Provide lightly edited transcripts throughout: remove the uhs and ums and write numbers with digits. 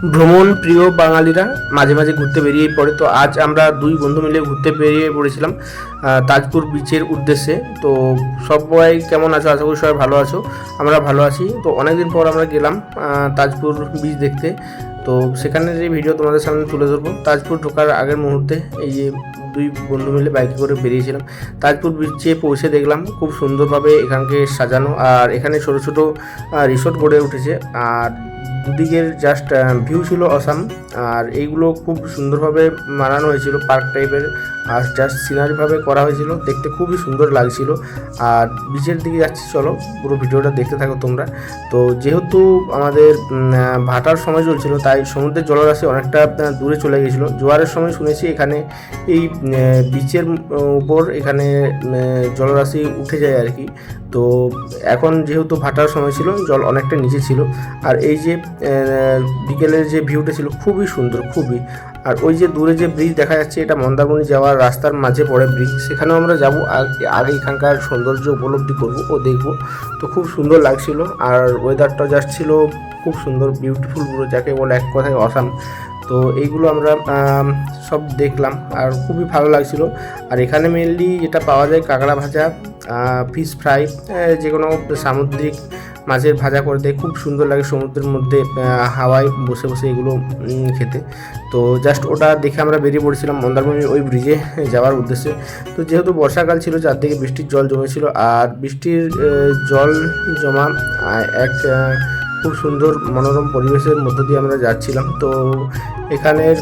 ভ্রমণ প্রিয় বাঙালিরা মাঝে মাঝে ঘুরতে বেরিয়ে পড়ে। তো আজ আমরা দুই বন্ধু মিলে ঘুরতে বেরিয়ে পড়েছিলাম তাজপুর বিচের উদ্দেশ্যে। তো সবাই কেমন আছো? আশা করি সবাই ভালো আছো। আমরা ভালো আছি। তো অনেকদিন পর আমরা গেলাম তাজপুর বিচ দেখতে। তো সেখানে যে ভিডিও তোমাদের সামনে তুলে ধরবো। তাজপুর ঢোকার আগের মুহূর্তে এই যে দুই বন্ধু মিলে বাইকে করে বেরিয়েছিলাম। তাজপুর বিচে পৌঁছে দেখলাম খুব সুন্দরভাবে এখানকে সাজানো, আর এখানে ছোটো ছোটো রিসোর্ট গড়ে উঠেছে। আর দুদিকের জাস্ট ভিউ ছিল অসাম। আর এইগুলো খুব সুন্দরভাবে বানানো হয়েছিল, পার্ক টাইপের, আর জাস্ট সিনারিভাবে করা হয়েছিল, দেখতে খুবই সুন্দর লাগছিল। আর বিচের দিকে যাচ্ছি, চলো পুরো ভিডিওটা দেখতে থাকো তোমরা। তো যেহেতু আমাদের ভাটার সময় চলছিল, তাই সমুদ্রের জলরাশি অনেকটা দূরে চলে গেছিলো। জোয়ারের সময় শুনেছি এখানে এই বিচের উপর এখানে জলরাশি উঠে যায় আর কি। তো এখন যেহেতু ভাটার সময় ছিল, জল অনেকটা নিচে ছিল। আর এই যে বিকেলের যে ভিউটা ছিল খুবই সুন্দর, খুবই। আর ওই যে দূরে যে ব্রিজ দেখা যাচ্ছে, এটা মন্দারমণি যাওয়ার রাস্তার মাঝে পড়ে ব্রিজ, সেখানেও আমরা যাব। আগে এখানকার সৌন্দর্য উপলব্ধি করব ও দেখব। তো খুব সুন্দর লাগছিল। আর ওয়েদারটা জাস্ট ছিল খুব সুন্দর, বিউটিফুল, পুরো যাকে বলে এক কথায় অসাম। তো এইগুলো আমরা সব দেখলাম আর খুবই ভালো লাগছিল। আর এখানে মেনলি যেটা পাওয়া যায় কাঁকড়া ভাজা, ফিশ ফ্রাই, যে কোনো সামুদ্রিক মাছের ভাজা করে দেয়, খুব সুন্দর লাগে সমুদ্রের মধ্যে হাওয়ায় বসে বসে এগুলো খেতে। তো জাস্ট ওটা দেখে আমরা বেরিয়ে পড়েছিলাম মন্দারমণির ওই ব্রিজে যাওয়ার উদ্দেশ্যে। তো যেহেতু বর্ষাকাল ছিল, চারদিকে বৃষ্টির জল জমেছিল, আর বৃষ্টির জল জমা এক খুব সুন্দর মনোরম পরিবেশের মধ্য দিয়ে আমরা যাচ্ছিলাম। তো এখানের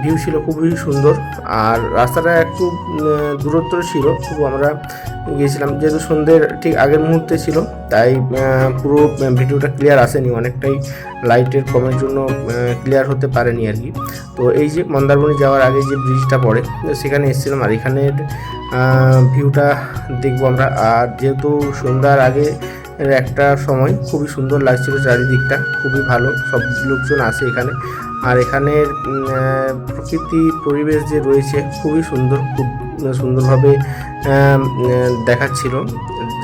ভিউ ছিল খুবই সুন্দর। আর রাস্তাটা একটু দূরত্ব ছিল, তবু আমরা গিয়েছিলাম। যেহেতু সন্ধ্যের ঠিক আগের মুহূর্তে ছিল, তাই পুরো ভিডিওটা ক্লিয়ার আসেনি, অনেকটাই লাইটের কমের জন্য ক্লিয়ার হতে পারেনি আর কি। তো এই যে মন্দারমণি যাওয়ার আগে যে ব্রিজটা পড়ে, সেখানে এসেছিলাম। আর এখানের ভিউটা দেখবো আমরা। আর যেহেতু সন্ধ্যার আগে একটা সময় খুবই সুন্দর লাগছিল, চারিদিকটা খুবই ভালো, সব লোকজন আসে এখানে। আর এখানের প্রকৃতি পরিবেশ যে রয়েছে খুবই সুন্দর, খুব সুন্দরভাবে দেখাচ্ছিল।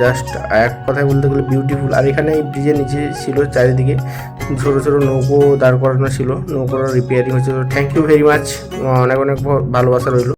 জাস্ট এক কথায় বলতে গেলে বিউটিফুল। আর এখানে এই ব্রিজের নিচে ছিল চারিদিকে ছোটো ছোটো নৌকো দাঁড় করানো ছিল, নৌকোর রিপেয়ারিং হচ্ছে। থ্যাংক ইউ ভেরি মাচ, অনেক অনেক ভালোবাসা রইল।